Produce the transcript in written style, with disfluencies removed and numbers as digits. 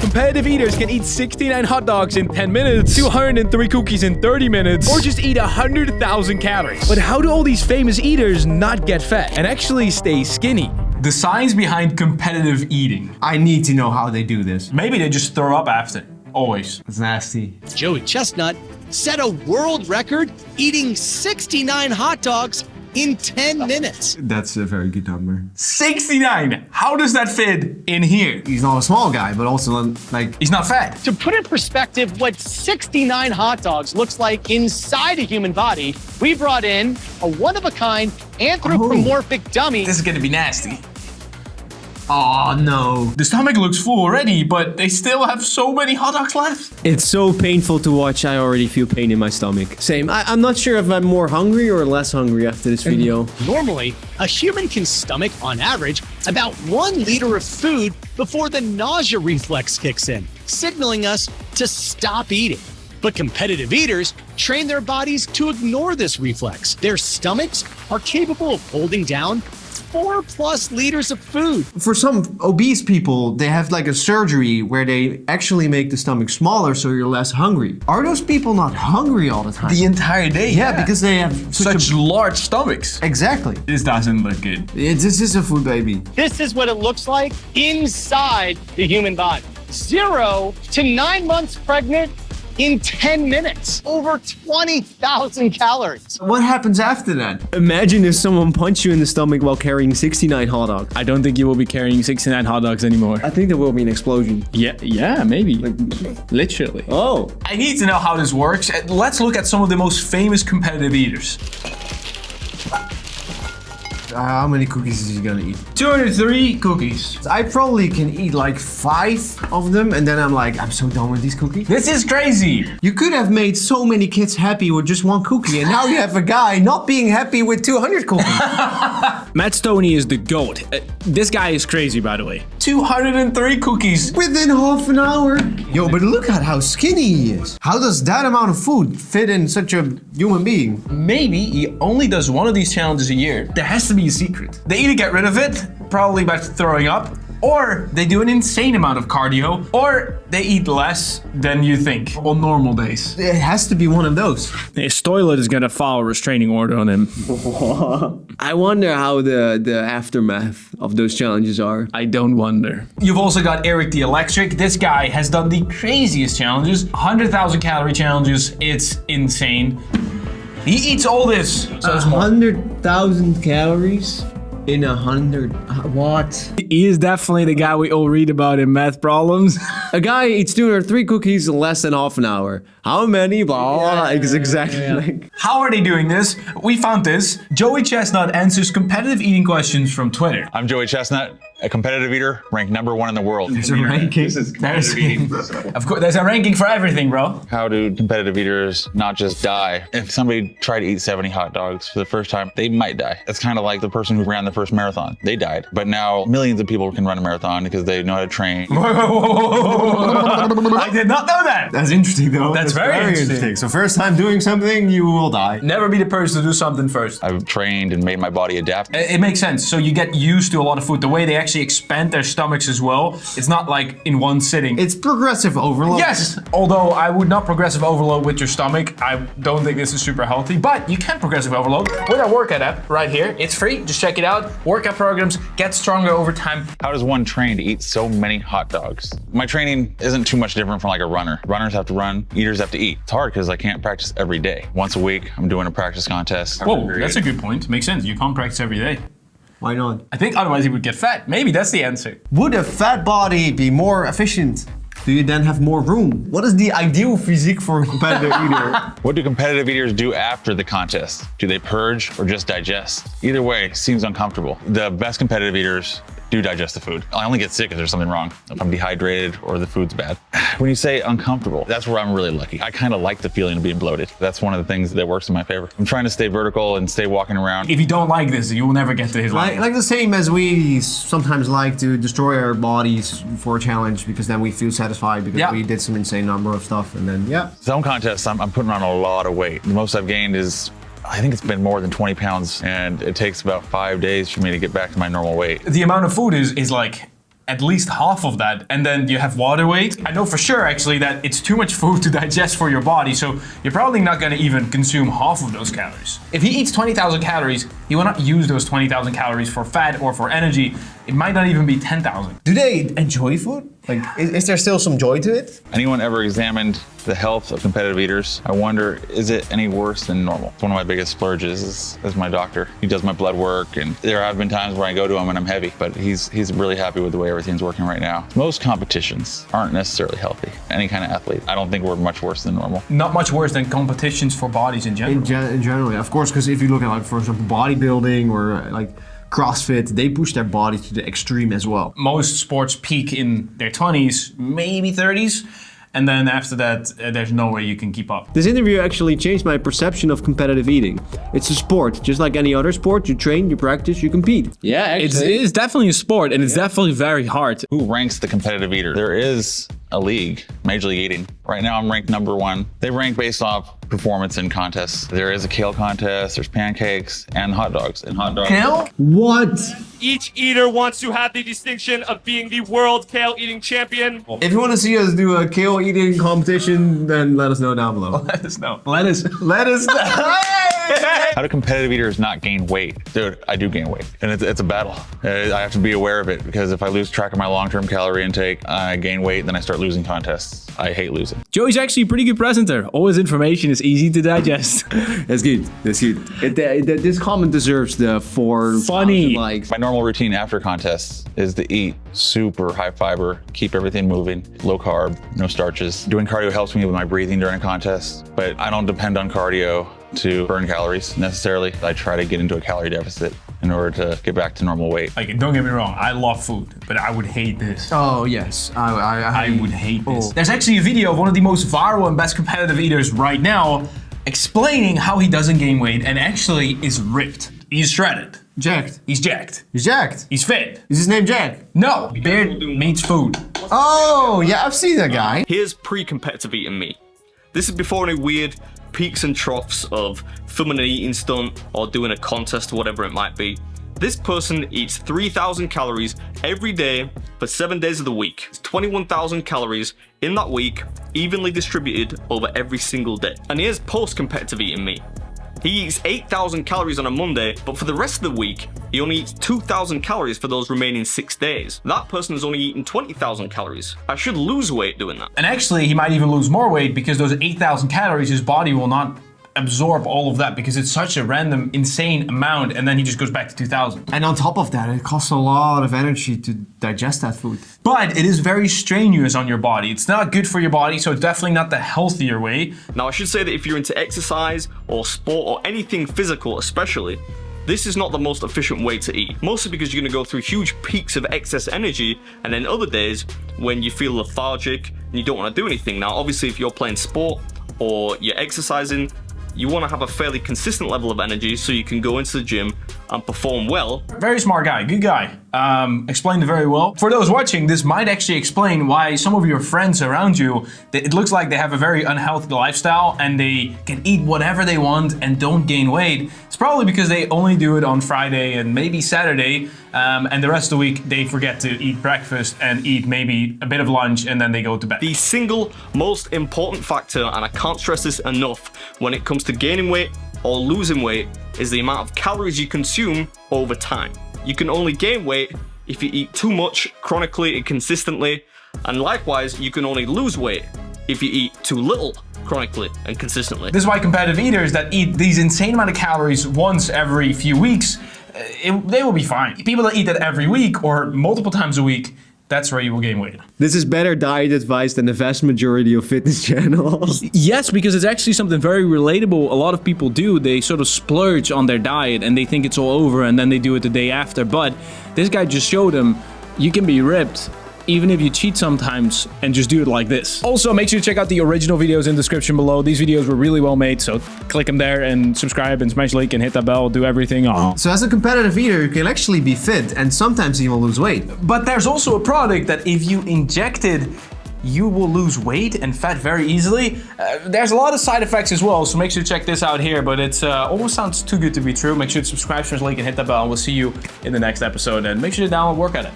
Competitive eaters can eat 69 hot dogs in 10 minutes, 203 cookies in 30 minutes, or just eat 100,000 calories. But how do all these famous eaters not get fat and actually stay skinny? The science behind competitive eating. I need to know how they do this. Maybe they just throw up after. Always. It's nasty. Joey Chestnut set a world record eating 69 hot dogs in 10 minutes. That's a very good number. 69! How does that fit in here? He's not a small guy, but also like... He's not fat. To put in perspective what 69 hot dogs looks like inside a human body, we brought in a one-of-a-kind anthropomorphic dummy. This is gonna be nasty. Oh no. The stomach looks full already, but they still have so many hot dogs left. It's so painful to watch. I already feel pain in my stomach. Same. I'm not sure if I'm more hungry or less hungry after this video. Normally, a human can stomach, on average, about 1 liter of food before the nausea reflex kicks in, signaling us to stop eating. But competitive eaters train their bodies to ignore this reflex. Their stomachs are capable of holding down 4+ liters of food. For some obese people, they have like a surgery where they actually make the stomach smaller so you're less hungry. Are those people not hungry all the time? The entire day. Yeah, because they have such large stomachs. Exactly. This doesn't look good. This is a food baby. This is what it looks like inside the human body. 0 to 9 months pregnant in 10 minutes. Over 20,000 calories. What happens after that? Imagine if someone punched you in the stomach while carrying 69 hot dogs. I don't think you will be carrying 69 hot dogs anymore. I think there will be an explosion. Yeah, maybe. Literally. Oh. I need to know how this works. Let's look at some of the most famous competitive eaters. How many cookies is he gonna eat? 203 cookies. I probably can eat like 5 of them and then I'm like, I'm so done with these cookies. This is crazy. You could have made so many kids happy with just 1 cookie and now you have a guy not being happy with 200 cookies. Matt Stoney is the GOAT. This guy is crazy, by the way. 203 cookies. Within half an hour. Yo, but look at how skinny he is. How does that amount of food fit in such a human being? Maybe he only does one of these challenges a year. There has to be a secret. They either get rid of it, probably by throwing up, or they do an insane amount of cardio, or they eat less than you think on normal days. It has to be one of those. His toilet is gonna file a restraining order on him. I wonder how the aftermath of those challenges are. I don't wonder. You've also got Eric the Electric. This guy has done the craziest challenges. 100,000 calorie challenges. It's insane. He eats all this. So it's more. 100,000 calories in 100. What? He is definitely the guy we all read about in math problems. A guy eats 203 cookies in less than half an hour. How many? Blah, blah, blah. It's exactly like... How are they doing this? We found this. Joey Chestnut answers competitive eating questions from Twitter. I'm Joey Chestnut, a competitive eater, ranked #1 in the world. There's a ranking. This is competitive eating. Of course, there's a ranking for everything, bro. How do competitive eaters not just die? If somebody tried to eat 70 hot dogs for the first time, they might die. It's kind of like the person who ran the first marathon. They died. But now millions of people can run a marathon because they know how to train. I did not know that. That's interesting though. That's very interesting. So first time doing something, you will die. Never be the person to do something first. I've trained and made my body adapt. It makes sense. So you get used to a lot of food. The way they actually expand their stomachs as well, it's not like in one sitting. It's progressive overload. Yes, although I would not progressive overload with your stomach. I don't think this is super healthy, but you can progressive overload with our workout app right here. It's free, just check it out. Workout programs, get stronger over time. How does one train to eat so many hot dogs? My training isn't too much different from like a runner. Runners have to run, eaters have to eat. It's hard because I can't practice every day. Once a week, I'm doing a practice contest. Whoa, that's a good point. Makes sense. You can't practice every day. Why not? I think otherwise he would get fat. Maybe that's the answer. Would a fat body be more efficient? Do you then have more room? What is the ideal physique for a competitive eater? What do competitive eaters do after the contest? Do they purge or just digest? Either way, seems uncomfortable. The best competitive eaters do digest the food. I only get sick if there's something wrong, if I'm dehydrated or the food's bad. When you say uncomfortable, that's where I'm really lucky. I kind of like the feeling of being bloated. That's one of the things that works in my favor. I'm trying to stay vertical and stay walking around. If you don't like this, you will never get to his level. Like the same as we sometimes like to destroy our bodies for a challenge because then we feel satisfied because we did some insane number of stuff and then Some contests, I'm putting on a lot of weight. The most I've gained is, I think it's been more than 20 pounds and it takes about 5 days for me to get back to my normal weight. The amount of food is like at least half of that, and then you have water weight. I know for sure actually that it's too much food to digest for your body, so you're probably not gonna even consume half of those calories. If he eats 20,000 calories, he will not use those 20,000 calories for fat or for energy. It might not even be 10,000. Do they enjoy food? Like, is there still some joy to it? Anyone ever examined the health of competitive eaters? I wonder, is it any worse than normal? One of my biggest splurges is my doctor. He does my blood work, and there have been times where I go to him and I'm heavy, but he's really happy with the way everything's working right now. Most competitions aren't necessarily healthy. Any kind of athlete, I don't think we're much worse than normal. Not much worse than competitions for bodies in general. In general, yeah. Of course, because if you look at, like, for example, bodybuilding or like CrossFit, they push their body to the extreme as well. Most sports peak in their 20s, maybe 30s. And then after that, there's no way you can keep up. This interview actually changed my perception of competitive eating. It's a sport, just like any other sport. You train, you practice, you compete. Yeah, it's definitely a sport, and it's definitely very hard. Who ranks the competitive eater? There is a league, Major League Eating. Right now I'm ranked #1. They rank based off performance in contests. There is a kale contest, there's pancakes, and hot dogs. And hot dogs. Kale? What? Each eater wants to have the distinction of being the world kale eating champion. If you want to see us do a kale eating competition, then let us know down below. Let us know. Let us know. How do competitive eaters not gain weight? Dude, I do gain weight, and it's a battle. I have to be aware of it, because if I lose track of my long-term calorie intake, I gain weight, then I start losing contests. I hate losing. Joey's actually a pretty good presenter. All his information is easy to digest. That's good. That's good. This comment deserves the 4 Funny. likes. My normal routine after contests is to eat super high fiber, keep everything moving, low carb, no starches. Doing cardio helps me with my breathing during a contest, but I don't depend on cardio to burn calories necessarily. I try to get into a calorie deficit in order to get back to normal weight. Like, don't get me wrong, I love food, but I would hate this. Oh, yes. I would hate this. There's actually a video of one of the most viral and best competitive eaters right now explaining how he doesn't gain weight and actually is ripped. He's shredded. Jacked. He's jacked. He's jacked. He's fit. Is his name Jack? No, beard means food. Oh, yeah, I've seen that guy. Here's pre-competitive eating me. This is before any weird peaks and troughs of filming an eating stunt or doing a contest or whatever it might be. This person eats 3,000 calories every day for 7 days of the week. It's 21,000 calories in that week, evenly distributed over every single day. And here's post-competitive eating me. He eats 8,000 calories on a Monday, but for the rest of the week, he only eats 2,000 calories for those remaining 6 days. That person has only eaten 20,000 calories. I should lose weight doing that. And actually, he might even lose more weight because those 8,000 calories, his body will not absorb all of that because it's such a random, insane amount, and then he just goes back to 2,000. And on top of that, it costs a lot of energy to digest that food. But it is very strenuous on your body. It's not good for your body, so it's definitely not the healthier way. Now, I should say that if you're into exercise or sport or anything physical especially, this is not the most efficient way to eat, mostly because you're going to go through huge peaks of excess energy, and then other days when you feel lethargic and you don't want to do anything. Now, obviously, if you're playing sport or you're exercising, you want to have a fairly consistent level of energy so you can go into the gym and perform well. Very smart guy, good guy. Explained it very well. For those watching, this might actually explain why some of your friends around you, it looks like they have a very unhealthy lifestyle and they can eat whatever they want and don't gain weight. It's probably because they only do it on Friday and maybe Saturday, and the rest of the week they forget to eat breakfast and eat maybe a bit of lunch and then they go to bed. The single most important factor, and I can't stress this enough, when it comes to gaining weight or losing weight, is the amount of calories you consume over time. You can only gain weight if you eat too much chronically and consistently, and likewise, you can only lose weight if you eat too little chronically and consistently. This is why competitive eaters that eat these insane amount of calories once every few weeks, they will be fine. People that eat that every week or multiple times a week, that's where you will gain weight. This is better diet advice than the vast majority of fitness channels. Yes, because it's actually something very relatable. A lot of people do. They sort of splurge on their diet and they think it's all over and then they do it the day after. But this guy just showed them you can be ripped even if you cheat sometimes and just do it like this. Also, make sure to check out the original videos in the description below. These videos were really well made, so click them there and subscribe and smash the like and hit that bell, do everything. So as a competitive eater, you can actually be fit and sometimes even lose weight. But there's also a product that if you inject it, you will lose weight and fat very easily. There's a lot of side effects as well, so make sure to check this out here, but it almost sounds too good to be true. Make sure to subscribe, smash the like and hit that bell, and we'll see you in the next episode. And make sure to download Work At It.